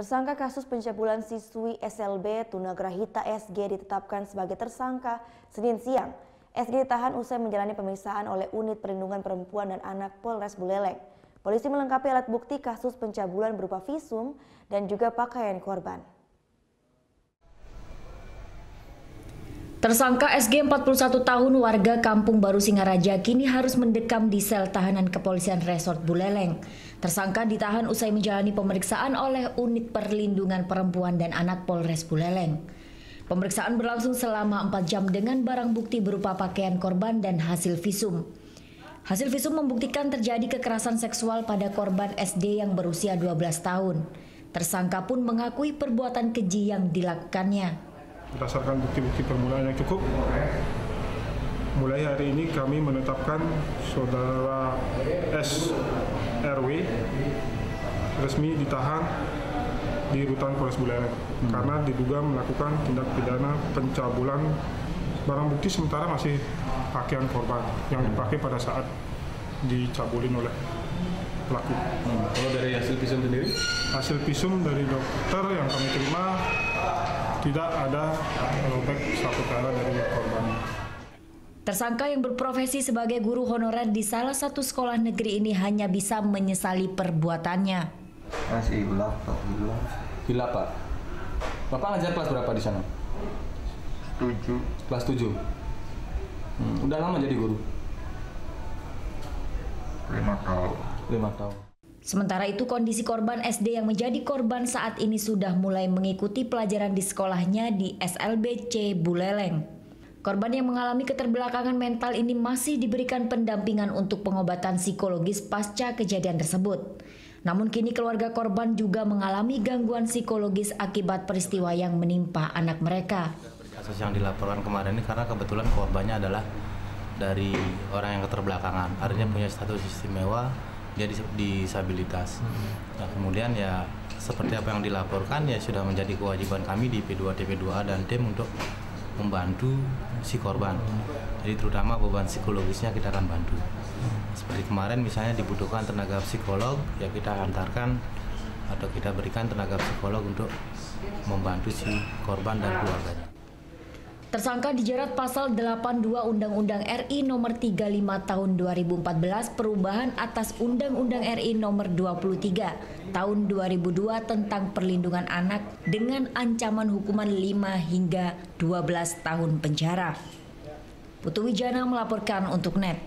Tersangka kasus pencabulan siswi SLB Tunagrahita SG ditetapkan sebagai tersangka Senin siang. SG ditahan usai menjalani pemeriksaan oleh Unit Perlindungan Perempuan dan Anak Polres Buleleng. Polisi melengkapi alat bukti kasus pencabulan berupa visum dan juga pakaian korban. Tersangka SG 41 tahun warga Kampung Baru Singaraja kini harus mendekam di sel tahanan Kepolisian Resort Buleleng. Tersangka ditahan usai menjalani pemeriksaan oleh Unit Perlindungan Perempuan dan Anak Polres Buleleng. Pemeriksaan berlangsung selama 4 jam dengan barang bukti berupa pakaian korban dan hasil visum. Hasil visum membuktikan terjadi kekerasan seksual pada korban SD yang berusia 12 tahun. Tersangka pun mengakui perbuatan keji yang dilakukannya. Berdasarkan bukti-bukti permulaan yang cukup, mulai hari ini kami menetapkan saudara SRW resmi ditahan di Rutan Polres Buleleng karena diduga melakukan tindak pidana pencabulan. Barang bukti sementara masih pakaian korban yang dipakai pada saat dicabulin oleh pelaku. Kalau dari hasil visum sendiri? Hasil visum dari dokter yang kami terima tidak ada robek satu kala dari korban. Tersangka yang berprofesi sebagai guru honorer di salah satu sekolah negeri ini hanya bisa menyesali perbuatannya. Masih gelap, Pak. Gila, Pak. Bapak ngajar kelas berapa di sana? 7. Kelas 7. Udah lama jadi guru? 5 tahun. 5 tahun. Sementara itu kondisi korban SD yang menjadi korban saat ini sudah mulai mengikuti pelajaran di sekolahnya di SLBC Buleleng. Korban yang mengalami keterbelakangan mental ini masih diberikan pendampingan untuk pengobatan psikologis pasca kejadian tersebut. Namun kini keluarga korban juga mengalami gangguan psikologis akibat peristiwa yang menimpa anak mereka. Kasus yang dilaporkan kemarin ini karena kebetulan korbannya adalah dari orang yang keterbelakangan, artinya punya status istimewa, dia disabilitas. Nah, kemudian ya seperti apa yang dilaporkan ya sudah menjadi kewajiban kami di P2, TP2A dan tim untuk membantu si korban. Jadi terutama beban psikologisnya kita akan bantu. Seperti kemarin misalnya dibutuhkan tenaga psikolog, ya kita antarkan atau kita berikan tenaga psikolog untuk membantu si korban dan keluarganya. Tersangka dijerat pasal 82 Undang-Undang RI Nomor 35 Tahun 2014 perubahan atas Undang-Undang RI Nomor 23 Tahun 2002 tentang perlindungan anak dengan ancaman hukuman 5 hingga 12 tahun penjara. Putu Wijana melaporkan untuk NET.